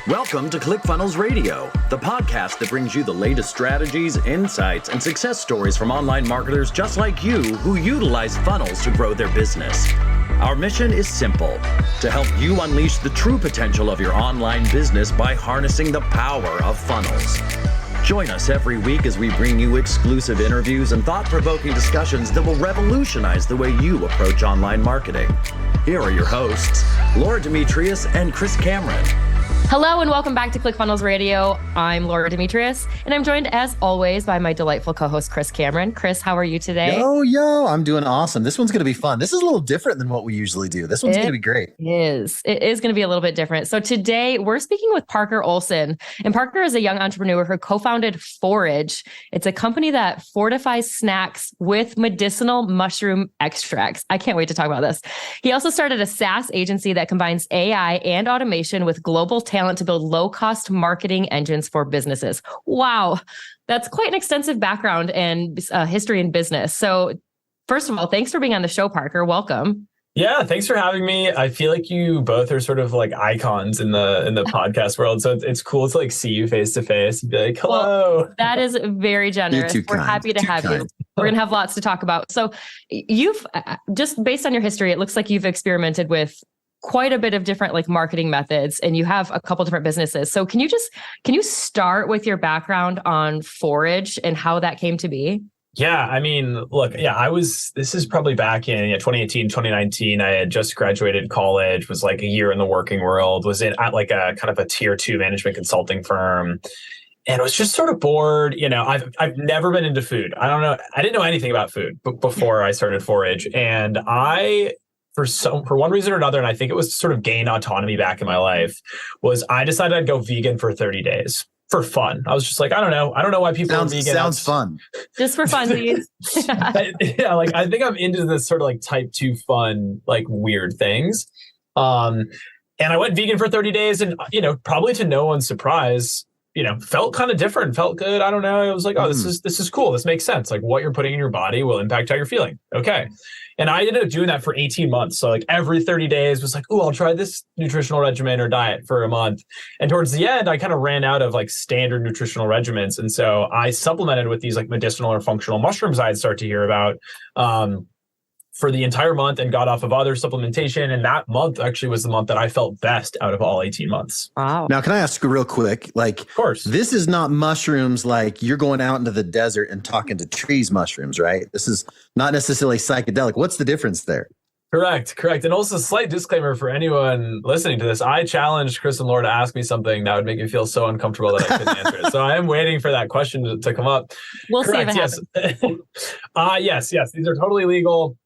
Welcome to ClickFunnels Radio, the podcast that brings you the latest strategies, insights, and success stories from online marketers just like you who utilize funnels to grow their business. Our mission is simple: to help you unleash the true potential of your online business by harnessing the power of funnels. Join us every week as we bring you exclusive interviews and thought-provoking discussions that will revolutionize the way you approach online marketing. Here are your hosts, Laura Demetrius and Chris Cameron. Hello and welcome back to ClickFunnels Radio. I'm Laura Demetrius, and I'm joined as always by my delightful co-host, Chris Cameron. Chris, how are you today? Yo, I'm doing awesome. This one's going to be fun. This is a little different than what we usually do. This one's going to be great. It is going to be a little bit different. So today we're speaking with Parker Olson, and Parker is a young entrepreneur who co-founded Forij. It's a company that fortifies snacks with medicinal mushroom extracts. I can't wait to talk about this. He also started a SaaS agency that combines AI and automation with global talent to build low-cost marketing engines for businesses. Wow, that's quite an extensive background and history in business. So first of all, thanks for being on the show, Parker. Welcome. Yeah, thanks for having me. I feel like you both are sort of like icons in the podcast world. So it's cool to like see you face to face and be like, hello. Well, that is very generous. We're happy to have you. We're going to have lots to talk about. So you've just based on your history, it looks like you've experimented with quite a bit of different like marketing methods, and you have a couple different businesses. So can you start with your background on Forij and how that came to be? Yeah, I mean, look, this is probably back in 2018, 2019. I had just graduated college, was like a year in the working world, was at like a kind of a tier 2 management consulting firm, and was just sort of bored. You know, I've never been into food. I didn't know anything about food before I started Forij, and for one reason or another, and I think it was to sort of gain autonomy back in my life, was I decided I'd go vegan for 30 days for fun. I was just like, I don't know why people are vegan. Sounds fun. Just for fun, please. Yeah, like I think I'm into this sort of like type 2 fun, like weird things. And I went vegan for 30 days and, probably to no one's surprise, felt kind of different, felt good. I don't know. I was like, oh, this is cool. This makes sense. Like what you're putting in your body will impact how you're feeling. Okay. And I ended up doing that for 18 months. So like every 30 days was like, oh, I'll try this nutritional regimen or diet for a month. And towards the end, I kind of ran out of like standard nutritional regimens. And so I supplemented with these like medicinal or functional mushrooms I'd start to hear about for the entire month, and got off of other supplementation. And that month actually was the month that I felt best out of all 18 months. Wow. Now, can I ask real quick? Like, of course, this is not mushrooms like you're going out into the desert and talking to trees mushrooms, right? This is not necessarily psychedelic. What's the difference there? Correct. And also a slight disclaimer for anyone listening to this. I challenged Chris and Laura to ask me something that would make me feel so uncomfortable that I couldn't answer it. So I am waiting for that question to come up. We'll Correct, see if it happens. Yes. These are totally legal.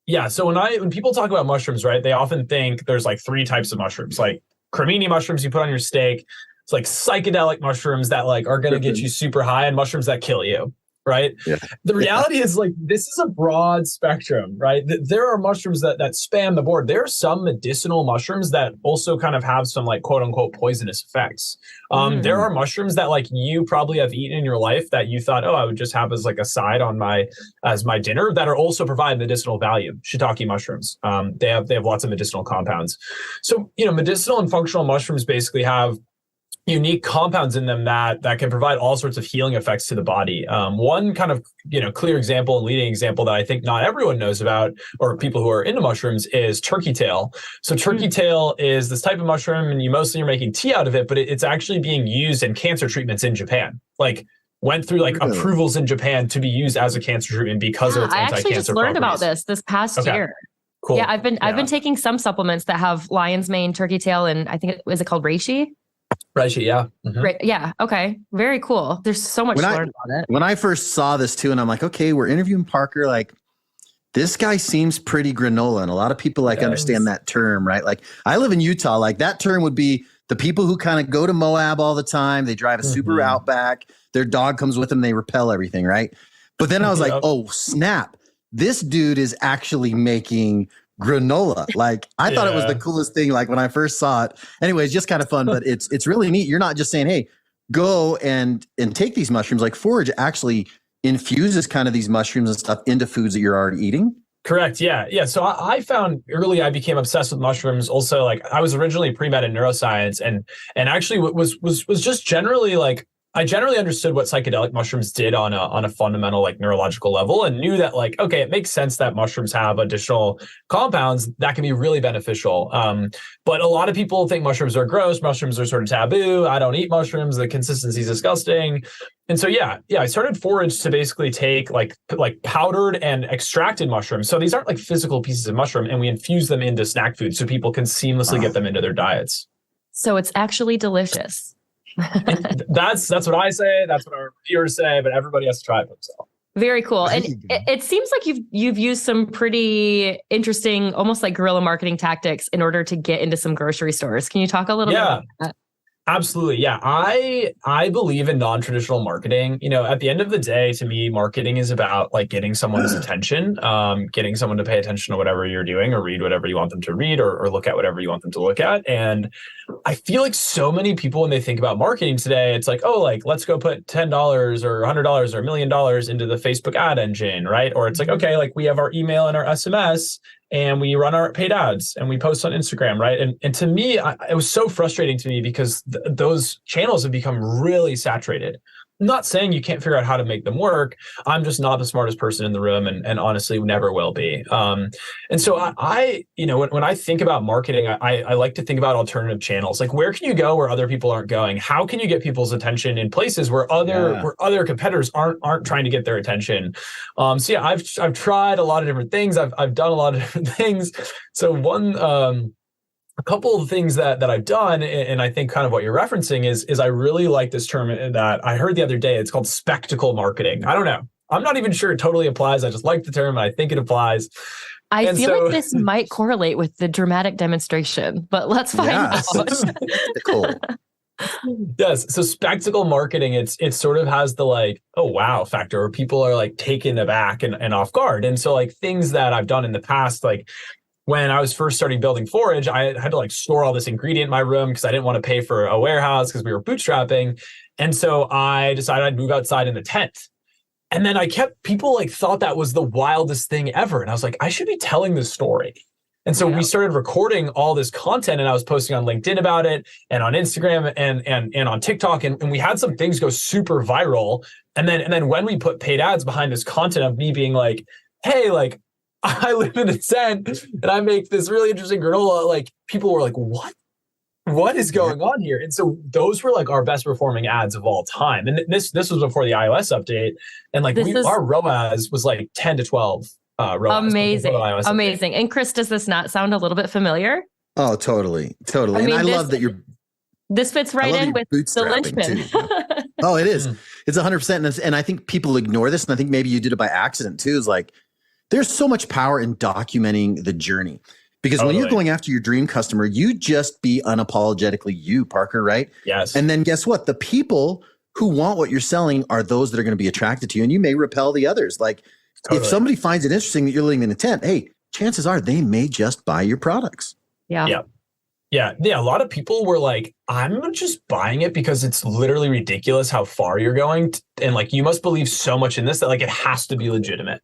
Yeah. So when people talk about mushrooms, right, they often think there's like 3 types of mushrooms, like cremini mushrooms you put on your steak. It's like psychedelic mushrooms that like are going to get you super high, and mushrooms that kill you. Right. Yeah. The reality is like, this is a broad spectrum, right? There are mushrooms that span the board. There are some medicinal mushrooms that also kind of have some like quote unquote poisonous effects. There are mushrooms that like you probably have eaten in your life that you thought, oh, I would just have as like a side on as my dinner, that are also provide medicinal value. Shiitake mushrooms. They have lots of medicinal compounds. So, medicinal and functional mushrooms basically have unique compounds in them that can provide all sorts of healing effects to the body. One kind of clear example and leading example that I think not everyone knows about, or people who are into mushrooms, is turkey tail. So turkey tail is this type of mushroom, and you mostly are making tea out of it, but it's actually being used in cancer treatments in Japan. Like went through like approvals in Japan to be used as a cancer treatment because of its anti-cancer I actually just learned properties. about this past year. Cool. Yeah, I've been taking some supplements that have lion's mane, turkey tail, and I think is it called reishi? Reishi, yeah. Mm-hmm. Right. Yeah. Okay. Very cool. There's so much to learn about it. When I first saw this too, and I'm like, okay, we're interviewing Parker. Like, this guy seems pretty granola, and a lot of people like understand that term, right? Like, I live in Utah. Like, that term would be the people who kind of go to Moab all the time. They drive a super Outback. Their dog comes with them. They repel everything, right? But then I was like, oh snap! This dude is actually making granola. Like, I thought it was the coolest thing. Like when I first saw it. Anyway, it's just kind of fun, but it's really neat. You're not just saying, hey, go and take these mushrooms. Like Forij actually infuses kind of these mushrooms and stuff into foods that you're already eating. Correct. Yeah. Yeah. So I found early I became obsessed with mushrooms. Also, like I was originally pre-med in neuroscience and actually was just generally like I generally understood what psychedelic mushrooms did on a fundamental like neurological level and knew that like, okay, it makes sense that mushrooms have additional compounds that can be really beneficial. But a lot of people think mushrooms are gross. Mushrooms are sort of taboo. I don't eat mushrooms. The consistency is disgusting. And so, yeah, I started Forij to basically take like powdered and extracted mushrooms. So these aren't like physical pieces of mushroom, and we infuse them into snack food so people can seamlessly get them into their diets. So it's actually delicious. That's what I say. That's what our viewers say, but everybody has to try it for themselves. Very cool. And it seems like you've used some pretty interesting, almost like guerrilla marketing tactics in order to get into some grocery stores. Can you talk a little bit about that? Absolutely. Yeah. I believe in non-traditional marketing. You know, at the end of the day, to me, marketing is about like getting someone's attention, getting someone to pay attention to whatever you're doing or read whatever you want them to read or look at whatever you want them to look at. And I feel like so many people, when they think about marketing today, it's like, oh, like, let's go put $10 or $100 or $1 million into the Facebook ad engine, right? Or it's like, okay, like we have our email and our SMS and we run our paid ads and we post on Instagram, right? And to me, it was so frustrating to me because those channels have become really saturated. I'm not saying you can't figure out how to make them work. I'm just not the smartest person in the room and honestly never will be. And so I you know, when I think about marketing, I like to think about alternative channels. Like where can you go where other people aren't going? How can you get people's attention in places where other competitors aren't trying to get their attention? So yeah, I've tried a lot of different things. I've done a lot of different things. So a couple of things that I've done, and I think kind of what you're referencing is I really like this term that I heard the other day. It's called spectacle marketing. I don't know. I'm not even sure it totally applies. I just like the term and I think it applies. I feel like this might correlate with the dramatic demonstration, but let's find out. Spectacle. Yes. So spectacle marketing, it sort of has the like, oh, wow factor where people are like taken aback and off guard. And so like things that I've done in the past, like when I was first starting building Forij, I had to like store all this ingredient in my room because I didn't want to pay for a warehouse because we were bootstrapping. And so I decided I'd move outside in a tent. And then people like thought that was the wildest thing ever. And I was like, I should be telling this story. And so we started recording all this content and I was posting on LinkedIn about it and on Instagram and on TikTok. And we had some things go super viral. And then when we put paid ads behind this content of me being like, hey, like, I live in a tent and I make this really interesting granola. Like people were like, what is going on here? And so those were like our best performing ads of all time. And this was before the iOS update. And like our ROAS was like 10 to 12 ROAS. Amazing. And Chris, does this not sound a little bit familiar? Oh, totally. And I love that this fits right in with the linchpin. Oh, it is. It's 100%. And I think people ignore this. And I think maybe you did it by accident too. Is like, there's so much power in documenting the journey because when you're going after your dream customer, you just be unapologetically you, Parker, right? Yes. And then guess what? The people who want what you're selling are those that are going to be attracted to you and you may repel the others. Like if somebody finds it interesting that you're living in a tent, hey, chances are they may just buy your products. Yeah. A lot of people were like, I'm just buying it because it's literally ridiculous how far you're going. And like, you must believe so much in this that like, it has to be legitimate.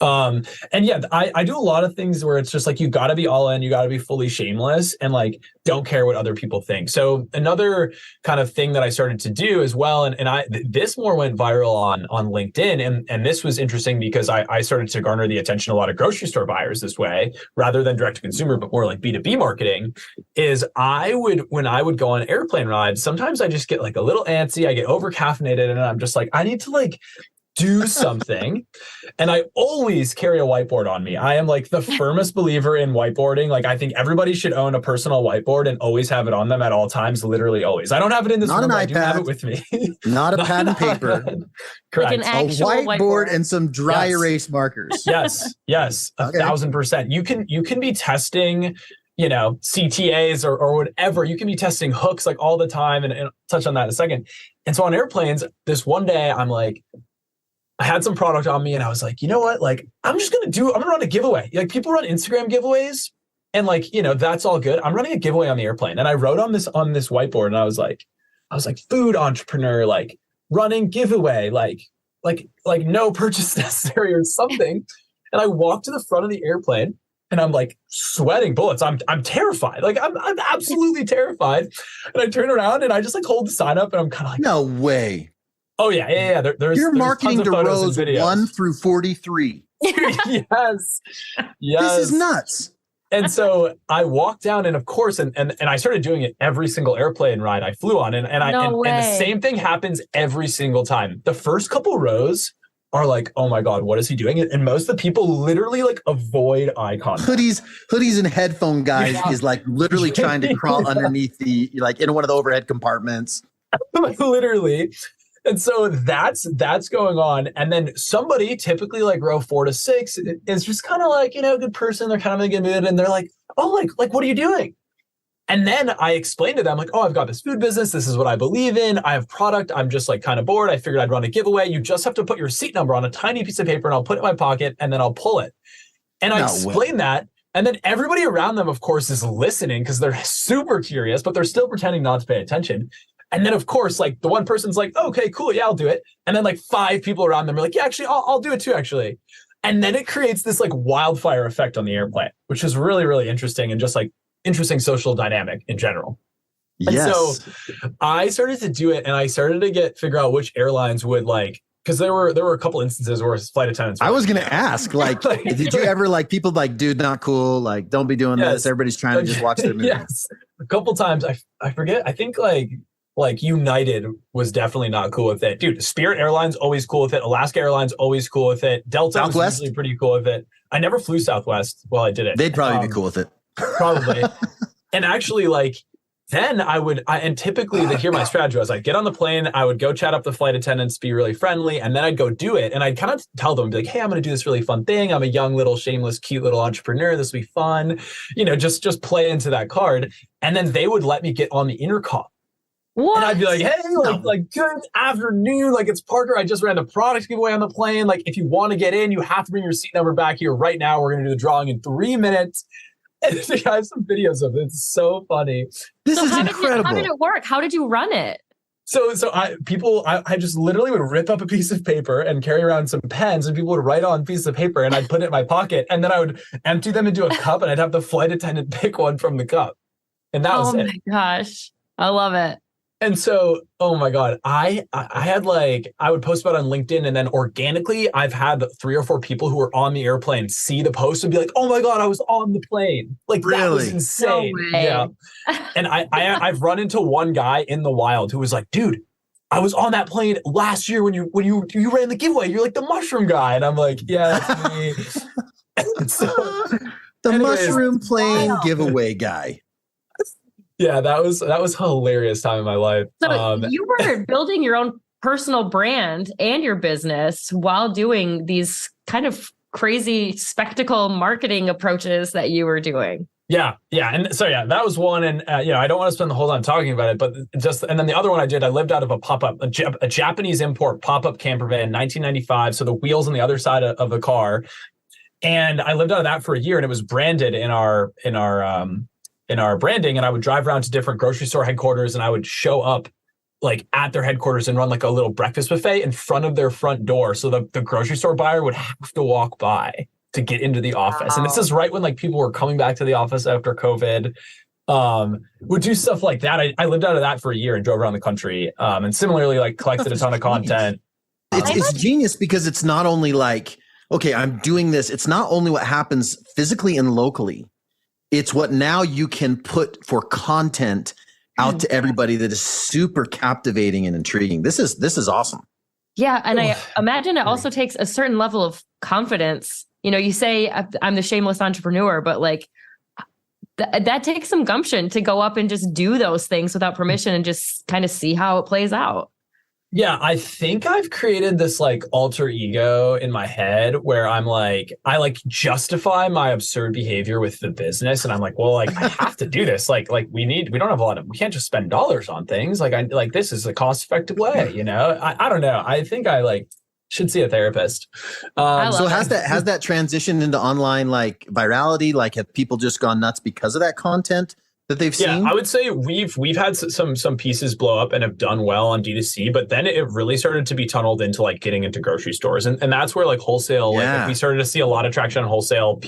And yeah, I do a lot of things where it's just like, you got to be all in, you got to be fully shameless and like, don't care what other people think. So another kind of thing that I started to do as well, this more went viral on LinkedIn. And this was interesting because I started to garner the attention of a lot of grocery store buyers this way, rather than direct to consumer, but more like B2B marketing is when I would go on airplane rides, sometimes I just get like a little antsy, I get over caffeinated and I'm just like, I need to like do something. And I always carry a whiteboard on me. I am like the firmest believer in whiteboarding. Like I think everybody should own a personal whiteboard and always have it on them at all times, literally always. I don't have it in this room, I do have it with me. Not a pad and paper. Correct. Like an actual whiteboard and some dry erase markers. Yes. 1,000%. You can be testing, CTAs or whatever. You can be testing hooks like all the time and touch on that in a second. And so on airplanes, this one day I'm like, I had some product on me and I was like, you know what? Like, I'm gonna run a giveaway. Like people run Instagram giveaways and like, that's all good. I'm running a giveaway on the airplane. And I wrote on this whiteboard and I was like, food entrepreneur, like running giveaway, like no purchase necessary or something. And I walk to the front of the airplane and I'm like sweating bullets. I'm terrified. Like I'm absolutely terrified. And I turn around and I just like hold the sign up and I'm kind of like, no way. Oh yeah. You're marketing to rows 1 through 43. Yes. This is nuts. And so I walked down, and of course, and I started doing it every single airplane ride I flew on, and the same thing happens every single time. The first couple rows are like, oh my God, what is he doing? And most of the people literally like avoid eye contact. Hoodies and headphone guys is like literally trying to crawl underneath the, like in one of the overhead compartments. Literally. And so that's going on. And then somebody, typically like row 4 to 6, is just kind of like, a good person. They're kind of in a good mood. And they're like, oh, like, what are you doing? And then I explained to them, like, oh, I've got this food business. This is what I believe in. I have product. I'm just like kind of bored. I figured I'd run a giveaway. You just have to put your seat number on a tiny piece of paper and I'll put it in my pocket and then I'll pull it. And I explained that. And then everybody around them, of course, is listening because they're super curious, but they're still pretending not to pay attention. And then, of course, like the one person's like, oh, okay, cool. Yeah, I'll do it. And then like 5 people around them are like, yeah, actually, I'll do it too, actually. And then it creates this like wildfire effect on the airplane, which is really, really interesting and just like interesting social dynamic in general. And so I started to do it and I started to figure out which airlines would like, because there were a couple instances where flight attendants. I was going to ask, like, did you ever like people like, dude, not cool. Like, don't be doing this. Everybody's trying to just watch their movie. Yes. A couple times. I forget. I think like United was definitely not cool with it. Dude, Spirit Airlines, always cool with it. Alaska Airlines, always cool with it. Delta Southwest? was usually pretty cool with it. I never flew Southwest while I did it. They'd probably be cool with it. Probably. And actually, like, then and typically to hear my strategy, I was like, get on the plane, I would go chat up the flight attendants, be really friendly, and then I'd go do it. And I'd kind of tell them, be like, hey, I'm going to do this really fun thing. I'm a young, little, shameless, cute little entrepreneur. This will be fun. Just play into that card. And then they would let me get on the intercom. What? And I'd be like, hey, like good afternoon. Like, it's Parker. I just ran the product giveaway on the plane. Like, if you want to get in, you have to bring your seat number back here right now. We're going to do the drawing in 3 minutes. And I have some videos of it. It's so funny. This is incredible. How did it work? How did you run it? So I just literally would rip up a piece of paper and carry around some pens, and people would write on pieces of paper, and I'd put it in my pocket, and then I would empty them into a cup, and I'd have the flight attendant pick one from the cup. And that was it. Oh my gosh. I love it. And so, oh my God, I had like, I would post about it on LinkedIn, and then organically I've had 3 or 4 people who were on the airplane see the post and be like, oh my God, I was on the plane. Like, really? That was insane. No way. Yeah. And I've run into one guy in the wild who was like, dude, I was on that plane last year when you ran the giveaway. You're like the mushroom guy. And I'm like, yeah, that's me. The mushroom plane giveaway guy. Yeah, that was a hilarious time in my life. So you were building your own personal brand and your business while doing these kind of crazy spectacle marketing approaches that you were doing. Yeah. And so, that was one. And, I don't want to spend the whole time talking about it, but and then the other one I did, I lived out of a pop-up, a Japanese import pop-up camper van, 1995. So the wheels on the other side of the car. And I lived out of that for a year, and it was branded in our branding. And I would drive around to different grocery store headquarters, and I would show up like at their headquarters and run like a little breakfast buffet in front of their front door. So the grocery store buyer would have to walk by to get into the office. Wow. And this is right when like people were coming back to the office after COVID. Would do stuff like that. I lived out of that for a year and drove around the country. And similarly, like collected a ton of content. It's genius because it's not only like, okay, I'm doing this. It's not only what happens physically and locally. It's what now you can put for content out to everybody that is super captivating and intriguing. This is awesome. Yeah. And I imagine it also takes a certain level of confidence. You say I'm the shameless entrepreneur, but like that takes some gumption to go up and just do those things without permission and just kind of see how it plays out. Yeah, I think I've created this like alter ego in my head where I'm like, I like justify my absurd behavior with the business. And I'm like, well, like I have to do this. Like we don't have we can't just spend dollars on things. Like this is a cost effective way, I don't know. I think I like should see a therapist. So has that transitioned into online like virality? Like have people just gone nuts because of that content that they've seen? Yeah, I would say we've had some pieces blow up and have done well on D2C, but then it really started to be tunneled into like getting into grocery stores. And that's where like wholesale, like we started to see a lot of traction on wholesale.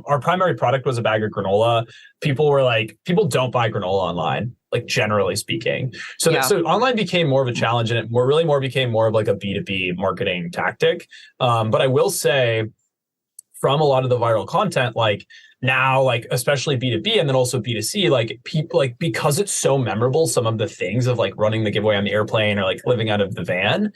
Our primary product was a bag of granola. People don't buy granola online, like generally speaking. So online became more of a challenge, and it more became more of like a B2B marketing tactic. But I will say, from a lot of the viral content, like now, like especially B2B and then also B2C, like people, like because it's so memorable, some of the things of like running the giveaway on the airplane or like living out of the van,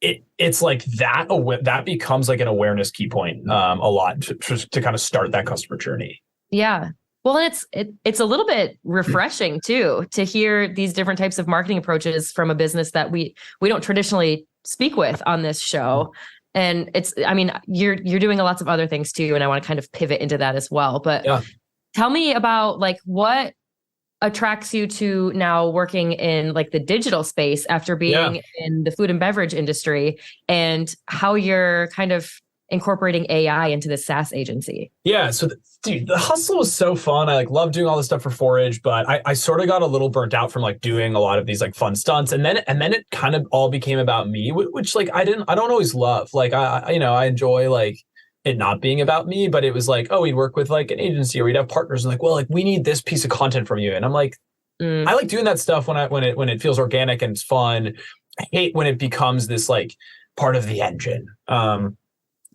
it's like that becomes like an awareness key point a lot to kind of start that customer journey. Yeah. Well, it's a little bit refreshing too to hear these different types of marketing approaches from a business that we don't traditionally speak with on this show. And you're doing lots of other things too, and I want to kind of pivot into that as well. But tell me about like what attracts you to now working in like the digital space after being in the food and beverage industry, and how you're kind of incorporating AI into the SaaS agency. Yeah. So dude, the hustle was so fun. I like love doing all this stuff for Forij, but I sort of got a little burnt out from like doing a lot of these like fun stunts. And then it kind of all became about me, which like I don't always love. Like I enjoy like it not being about me, but it was like, oh, we'd work with like an agency or we'd have partners and like, well, like we need this piece of content from you. And I'm like, I like doing that stuff when it feels organic and it's fun. I hate when it becomes this like part of the engine.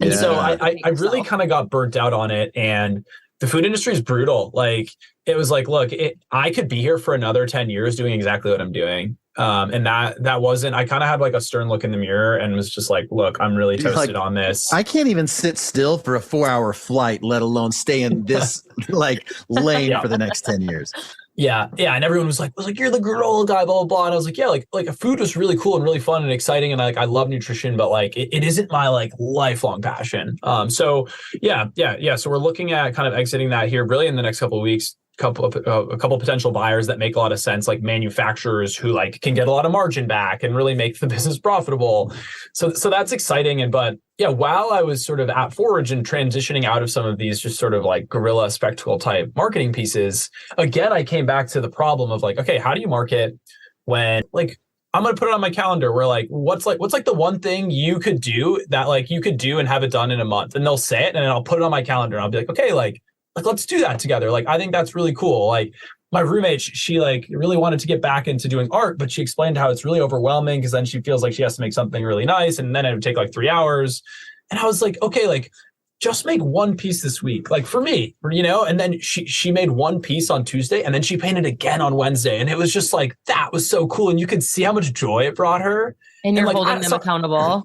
And so I really kind of got burnt out on it, and the food industry is brutal. Like it was like, look, I could be here for another 10 years doing exactly what I'm doing. And that wasn't, I kind of had like a stern look in the mirror and was just like, look, I'm really toasted on this. I can't even sit still for a 4-hour flight, let alone stay in this like lane for the next 10 years. Yeah. And everyone was like, you're the granola guy, blah, blah, blah. And I was like, yeah, like food was really cool and really fun and exciting. And like, I love nutrition, but like, it isn't my like lifelong passion. So yeah. So we're looking at kind of exiting that here really in the next couple of weeks, a couple potential buyers that make a lot of sense, like manufacturers who like can get a lot of margin back and really make the business profitable. So that's exciting. But yeah, while I was sort of at Forij and transitioning out of some of these just sort of like guerrilla spectacle type marketing pieces, again, I came back to the problem of like, okay, how do you market when like I'm going to put it on my calendar where like, what's like the one thing you could do that like you could do and have it done in a month, and they'll say it and then I'll put it on my calendar and I'll be like, okay, like let's do that together. Like, I think that's really cool. Like my roommate, she like really wanted to get back into doing art, but she explained how it's really overwhelming because then she feels like she has to make something really nice and then it would take like 3 hours. And I was like, okay, like just make one piece this week. Like for me, you know, and then she made one piece on Tuesday and then she painted again on Wednesday. And it was just like, that was so cool. And you could see how much joy it brought her. And you're like, holding them accountable.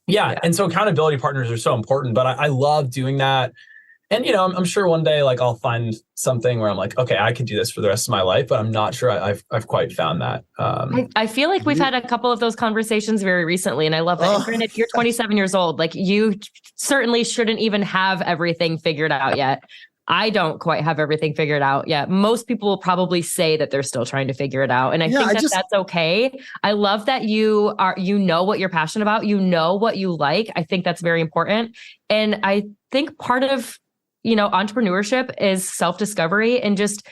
Yeah. And so accountability partners are so important, but I love doing that. And, you know, I'm sure one day, like I'll find something where I'm like, okay, I could do this for the rest of my life, but I'm not sure I've quite found that. I feel like we've had a couple of those conversations very recently, and I love that. And granted, you're 27 years old, like you certainly shouldn't even have everything figured out yet. I don't quite have everything figured out yet. Most people will probably say that they're still trying to figure it out. And I think that's okay. I love that you know what you're passionate about. You know what you like. I think that's very important. And I think part of entrepreneurship is self-discovery and just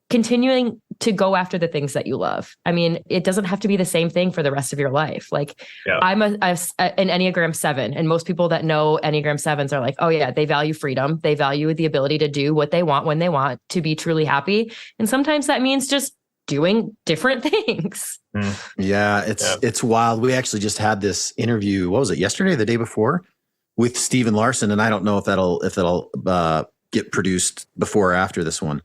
continuing to go after the things that you love. I mean, it doesn't have to be the same thing for the rest of your life. Like I'm an Enneagram 7, and most people that know Enneagram 7s are like, oh yeah, they value freedom. They value the ability to do what they want when they want to be truly happy. And sometimes that means just doing different things. Yeah, it's wild. We actually just had this interview. What was it? Yesterday, the day before? With Steven Larson, and I don't know if that'll get produced before or after this one,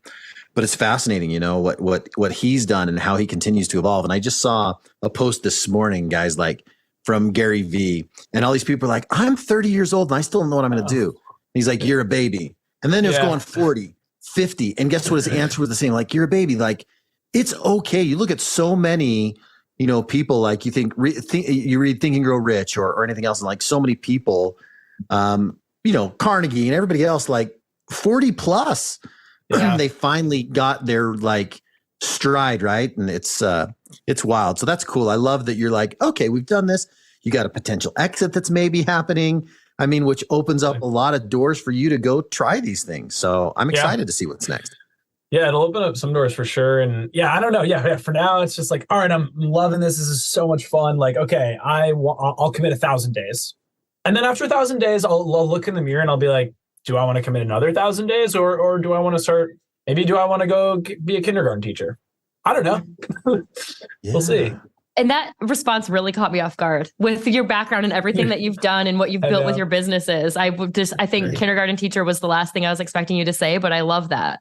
but it's fascinating, you know, what he's done and how he continues to evolve. And I just saw a post this morning, guys, like from Gary V, and all these people are like, I'm 30 years old and I still don't know what I'm going to do. And he's like, you're a baby. And then it was going 40, 50, and guess what? His answer was the same. Like, you're a baby. Like, it's okay. You look at so many, you know, people like you you read Think and Grow Rich or anything else, and like so many people. You know, Carnegie and everybody else, like 40 plus, they finally got their like stride, right? And it's wild. So that's cool. I love that you're like, okay, we've done this. You got a potential exit that's maybe happening. I mean, which opens up a lot of doors for you to go try these things. So I'm excited to see what's next. Yeah, it'll open up some doors for sure. And yeah, I don't know. Yeah. For now, it's just like, all right, I'm loving this. This is so much fun. Like, okay, I'll commit 1,000 days. And then after 1,000 days, I'll look in the mirror and I'll be like, do I want to commit another 1,000 days or do I want to start? Maybe do I want to go be a kindergarten teacher? I don't know. We'll see. And that response really caught me off guard with your background and everything that you've done and what you've built with your businesses. I think kindergarten teacher was the last thing I was expecting you to say, but I love that.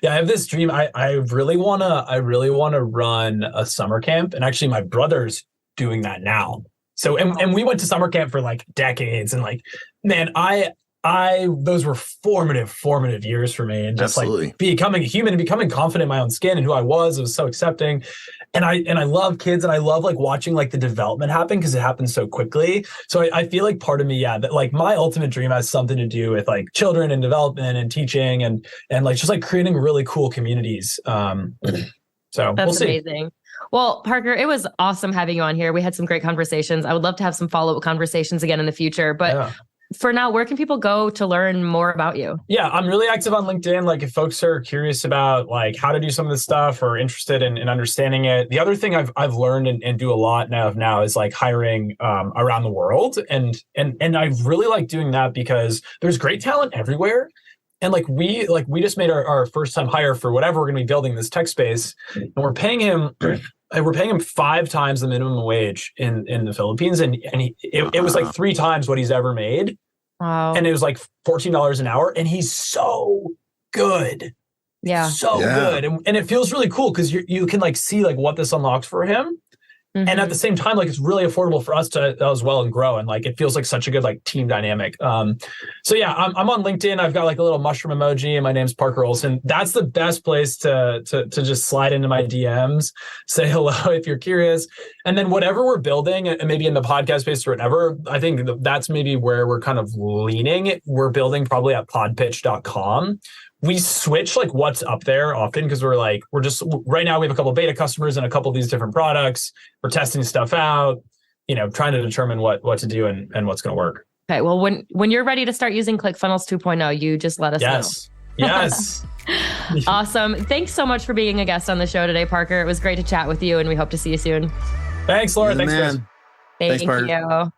Yeah, I have this dream. I really want to run a summer camp. And actually my brother's doing that now. So, and we went to summer camp for like decades and like, man, those were formative years for me, and just like becoming a human and becoming confident in my own skin and who I was. It was so accepting. And I love kids and I love like watching like the development happen because it happens so quickly. So I feel like part of me, that like my ultimate dream has something to do with like children and development and teaching and like just like creating really cool communities. So that's we'll see. Amazing. Well, Parker, it was awesome having you on here. We had some great conversations. I would love to have some follow-up conversations again in the future, but for now, where can people go to learn more about you? Yeah, I'm really active on LinkedIn. Like if folks are curious about like how to do some of this stuff or interested in understanding it. The other thing I've learned and do a lot now is like hiring around the world. And I really like doing that because there's great talent everywhere. And we just made our first time hire for whatever we're going to be building this tech space. And we're paying him 5 times the minimum wage in the Philippines. And it was like 3 times what he's ever made. Wow. And it was like $14 an hour. And he's so good. Yeah. So good. And it feels really cool because you can like see like what this unlocks for him. Mm-hmm. And at the same time, like it's really affordable for us to as well and grow. And like it feels like such a good like team dynamic. So yeah, I'm on LinkedIn. I've got like a little mushroom emoji and my name's Parker Olson. That's the best place to just slide into my DMs, say hello if you're curious. And then whatever we're building, and maybe in the podcast space or whatever, I think that's maybe where we're kind of leaning. We're building probably at podpitch.com. We switch like what's up there often because we're just right now we have a couple of beta customers and a couple of these different products. We're testing stuff out, trying to determine what to do and what's going to work. Okay. Well, when you're ready to start using ClickFunnels 2.0, you just let us know. Yes. Awesome. Thanks so much for being a guest on the show today, Parker. It was great to chat with you and we hope to see you soon. Thanks, Laura. Thanks, guys. Thanks, Parker.